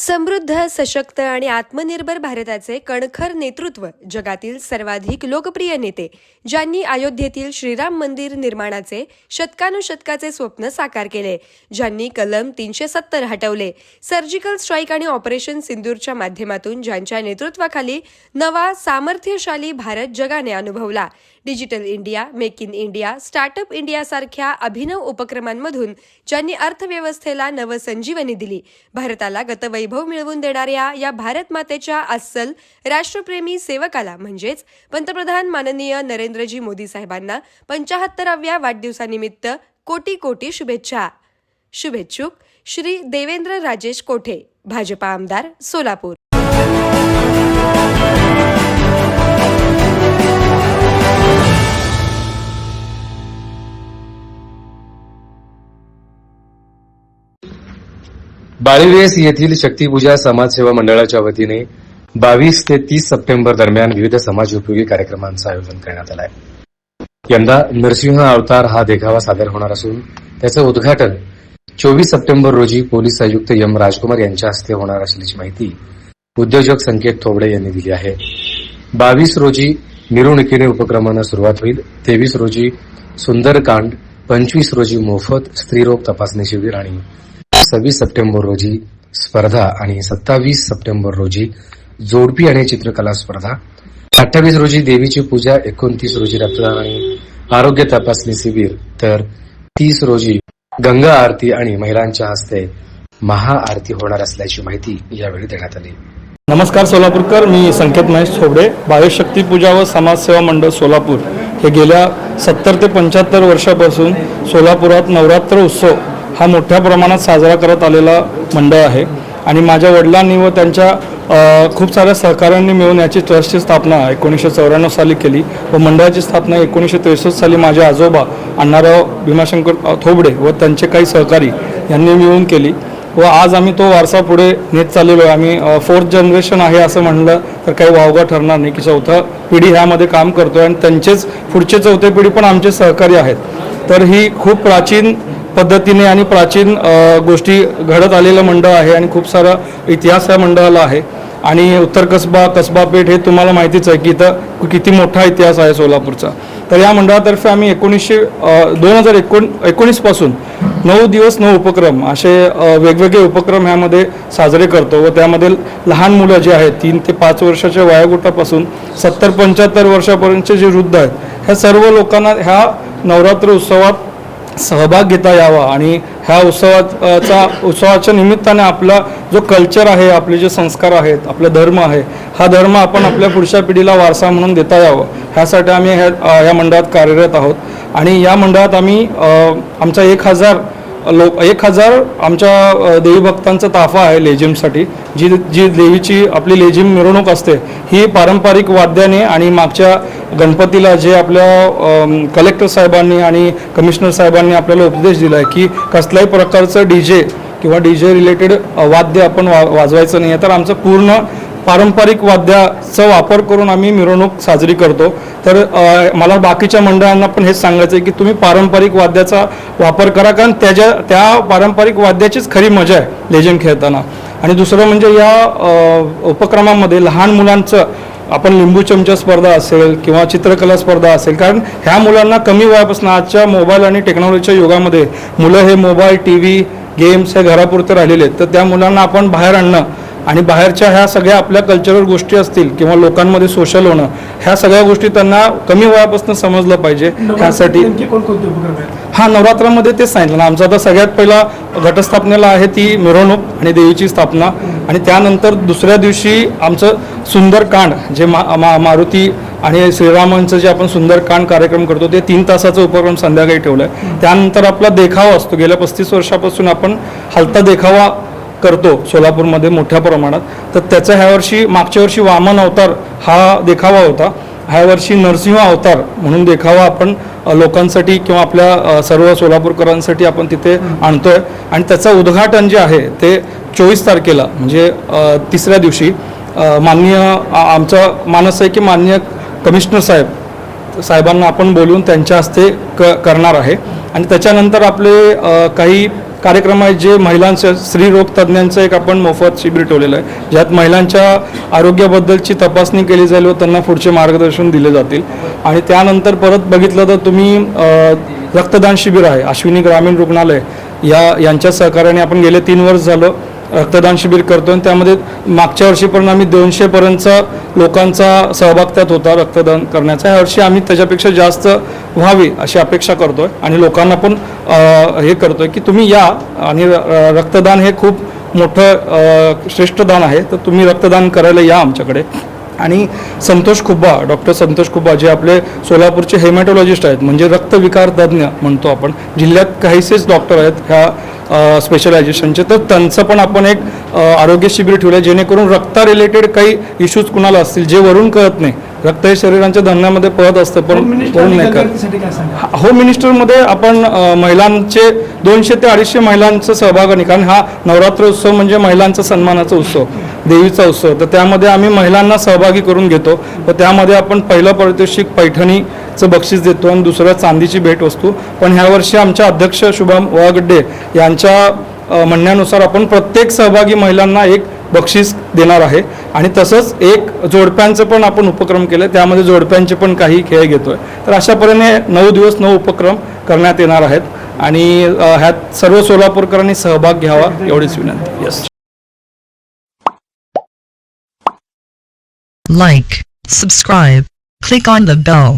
समृद्ध, सशक्त आणि आत्मनिर्भर भारताचे कणखर नेतृत्व, जगातील सर्वाधिक लोकप्रिय नेते, ज्यांनी अयोध्येतील श्रीराम मंदिर निर्माणाचे शतकानुशतकाचे स्वप्न साकार केले, ज्यांनी कलम 370 हटवले, सर्जिकल स्ट्राईक आणि ऑपरेशन सिंदूरच्या माध्यमातून ज्यांच्या नेतृत्वाखाली नवा सामर्थ्यशाली भारत जगाने अनुभवला, digital India, make in India, startup India सारख्या अभिनव उपक्रमांमधून ज्यांनी अर्थव्यवस्थेला नवसंजीवनी दिली, भारताला गतवैभव मिळवून देणाऱ्या या भारत मातेच्या अस्सल राष्ट्रप्रेमी सेवकाला म्हणजेच पंतप्रधान माननीय नरेंद्रजी मोदी साहेबांना 75व्या वाढदिवसानिमित्त कोटी कोटी शुभेच्छा. शुभेच्छुक श्री देवेंद्र राजेश कोठे, भाजपा आमदार, सोलापूर. बाळीवेस येथील शक्तीपूजा समाजसेवा मंडळाच्या वतीने 22 ते 30 सप्टेंबर दरम्यान विविध समाजोपयोगी कार्यक्रमांचं आयोजन करण्यात आलं आहे. यंदा नरसिंह अवतार हा देखावा सादर होणार असून त्याचं उद्घाटन 24 सप्टेंबर रोजी पोलीस आयुक्त एम राजकुमार यांच्या हस्ते होणार असल्याची माहिती उद्योजक संकेत थोबडे यांनी दिली आहे. 22 रोजी मिरवणुकीने उपक्रमांना सुरुवात होईल. 23 रोजी सुंदरकांड, 25 रोजी मोफत स्त्रीरोग तपासणी शिबिर आणि 26 सप्टेंबर रोजी स्पर्धा आणि 27 सप्टेंबर रोजी जोडपी आणि चित्रकला स्पर्धा, 28 रोजी देवीची पूजा, 29 रोजी रक्तदान आणि आरोग्य तपासणी शिबिर, तर 30 रोजी गंगा आरती आणि महिलांच्या हस्ते महाआरती होणार असल्याची माहिती यावेळी देण्यात आली. नमस्कार सोलापूरकर, मी संकेत महेश थोबडे. 22 शक्ती पूजा व समाजसेवा मंडळ सोलापूर हे गेल्या 70 ते 75 वर्षापासून सोलापुरात नवरात्र उत्सव हा मोठ्या प्रमाणात साजरा करत आलेला मंडळ आहे आणि माझ्या वडिलांनी व त्यांच्या खूप साऱ्या सहकाऱ्यांनी मिळून याची ट्रस्टची स्थापना 1994 साली केली व मंडळाची स्थापना 1963 साली माझे आजोबा अण्णाराव भीमाशंकर थोबडे व त्यांचे काही सहकारी यांनी मिळून केली व आज आम्ही तो वारसा पुढे नेत चाललेलो आहे. आम्ही 4th जनरेशन आहे असं म्हणलं तर काही वावगा ठरणार नाही की 4थी पिढी ह्यामध्ये काम करतो आणि त्यांचेच पुढचे 4थी पिढी पण आमचे सहकारी आहेत. तर ही खूप प्राचीन पद्धतीने आणि प्राचीन गोष्टी घडत आलेलं मंडळ आहे आणि खूप सारा इतिहास या मंडळाला आहे. आणि उत्तर कसबा पेठ हे तुम्हाला माहितीच आहे की इथं किती मोठा इतिहास आहे सोलापूरचा. तर या मंडळातर्फे आम्ही 2019 पासून 9 दिवस 9 उपक्रम असे वेगवेगळे उपक्रम ह्यामध्ये साजरे करतो व त्यामध्ये लहान मुलं जे आहेत 3 ते 5 वर्षाच्या वयोगटापासून 70-75 वर्षापर्यंतचे जे वृद्ध आहेत ह्या सर्व लोकांना ह्या नवरात्र उत्सवात सहभाग घेता यावा आणि ह्या उत्सवाच्या निमित्ताने आपला जो कल्चर आहे, आपले जे संस्कार आहेत, आपला धर्म आहे, हा धर्म आपण आपल्या पुढच्या पिढीला वारसा म्हणून देता यावं ह्यासाठी आम्ही ह्या मंडळात कार्यरत आहोत. आणि या मंडळात आम्ही आमचा 1000 आमच्या देवी भक्तांचा ताफा आहे लेझिमसाठी. जी देवीची आपली लेझिम मिरवणूक असते ही पारंपरिक वाद्याने आणि मागच्या गणपतीला जे आपल्या कलेक्टर साहेबांनी आणि कमिशनर साहेबांनी आपल्याला उपदेश दिला आहे की कसल्याही प्रकारचं DJ किंवा DJ रिलेटेड वाद्य आपण वाजवायचं नाही आहे. तर आमचं पूर्ण पारंपरिक वाद्याचा वापर करून आम्ही मिरवणूक साजरी करतो. तर मला बाकीच्या मंडळांना पण हेच सांगायचं आहे की तुम्ही पारंपरिक वाद्याचा वापर करा, कारण त्या पारंपरिक वाद्याचीच खरी मजा आहे लेझिम खेळताना. आणि दुसरं म्हणजे या उपक्रमामध्ये लहान मुलांचं आपण लिंबू चमचा स्पर्धा असेल किंवा चित्रकला स्पर्धा असेल, कारण ह्या मुलांना कमी वयापासून आजच्या मोबाईल आणि टेक्नॉलॉजीच्या युगामध्ये मुलं हे मोबाईल, TV, गेम्स हे घरापुरते राहिलेले आहेत. तर त्या मुलांना आपण बाहेर आणणं आणि बाहेरच्या ह्या सगळ्या आपल्या कल्चरल गोष्टी असतील किंवा लोकांमध्ये सोशल होणं ह्या सगळ्या गोष्टी त्यांना कमी वयापासून समजलं पाहिजे. ह्यासाठी हा नवरात्रामध्ये तेच सांगितलं ना, आमचा आता सगळ्यात पहिला घटस्थापनेला आहे ती मिरवणूक आणि देवीची स्थापना आणि त्यानंतर दुसऱ्या दिवशी आमचं सुंदरकांड जे मारुती आणि श्रीरामांचं जे आपण सुंदरकांड कार्यक्रम करतो ते 3 तासाचा उपक्रम संध्याकाळी ठेवला आहे. त्यानंतर आपला देखावा असतो. गेल्या 35 वर्षापासून आपण हलता देखावा करतो सोलापूरमध्ये मोठ्या प्रमाणात. तर त्याचा मागच्या वर्षी वामन अवतार हा देखावा होता. ह्या वर्षी नरसिंह अवतार म्हणून देखावा आपण लोकांसाठी किंवा आपल्या सर्व सोलापूरकरांसाठी आपण तिथे आणतोय. आणि त्याचं उद्घाटन जे आहे ते 24 तारखेला म्हणजे 3ऱ्या दिवशी आमचा मानस आहे की माननीय कमिशनर साहेबांना आपण बोलवून त्यांच्या हस्ते करणार आहे. आणि त्याच्यानंतर आपले काही कार्यक्रम आहेत जे महिलांचं स्त्रीरोग तज्ज्ञांचं एक आपण मोफत शिबिर ठेवलेलं आहे, ज्यात महिलांच्या आरोग्याबद्दलची तपासणी केली जाईल व त्यांना पुढचे मार्गदर्शन दिले जातील. आणि त्यानंतर परत बघितलं तर तुम्ही रक्तदान शिबिर आहे अश्विनी ग्रामीण रुग्णालय यांच्या सहकार्याने आपण गेले 3 वर्ष झालं रक्तदान शिबिर करतो आणि त्यामध्ये मागच्या वर्षीपर्यंत आम्ही 200पर्यंतचा लोकांचा सहभाग त्यात होता रक्तदान करण्याचा. ह्या वर्षी आम्ही त्याच्यापेक्षा जास्त व्हावी अशी अपेक्षा करतोय आणि लोकांना पण हे करतोय की तुम्ही या आणि रक्तदान हे खूप मोठं श्रेष्ठ दान आहे, तर तुम्ही रक्तदान करायला या आमच्याकडे. आणि संतोष खुब्बा, डॉक्टर संतोष खुब्बा जे आपले सोलापूरचे हेमॅटॉलॉजिस्ट आहेत, म्हणजे रक्तविकार तज्ज्ञ म्हणतो आपण, जिल्ह्यात काहीसेच डॉक्टर आहेत ह्या स्पेशलायझेशनचे, तर त्यांचं पण आपण एक आरोग्य शिबिर ठेवलं आहे जेणेकरून रक्ता रिलेटेड काही इश्यूज कुणाला असतील जे वरून कळत नाही. रक्त हे शरीराच्या धमन्यामध्ये पळत असतं पण वरून नाही कळत. होम मिनिस्टरमध्ये आपण महिलांचे 200 ते 250 महिलांचा सहभाग आहे, कारण हा नवरात्र उत्सव म्हणजे महिलांचा सन्मानाचा उत्सव, देवीचा उत्सव, तर त्यामध्ये आम्ही महिलांना सहभागी करून घेतो व त्यामध्ये आपण पहिलं पारितोषिक पैठणीचं बक्षीस देतो आणि दुसरं चांदीची भेटवस्तू. पण ह्या वर्षी आमच्या अध्यक्ष शुभम वागड्डे यांच्या म्हणण्यानुसार आपण प्रत्येक सहभागी महिलांना एक बक्षीस देणार आहे. आणि तसंच एक जोडप्यांचं पण आपण उपक्रम केलं, त्यामध्ये जोडप्यांचे पण काही खेळ घेतोय. तर अशा परीने 9 दिवस 9 उपक्रम करण्यात येणार आहेत आणि ह्यात सर्व सोलापूरकरांनी सहभाग घ्यावा एवढीच विनंती. Yes. Like, subscribe, click on the bell.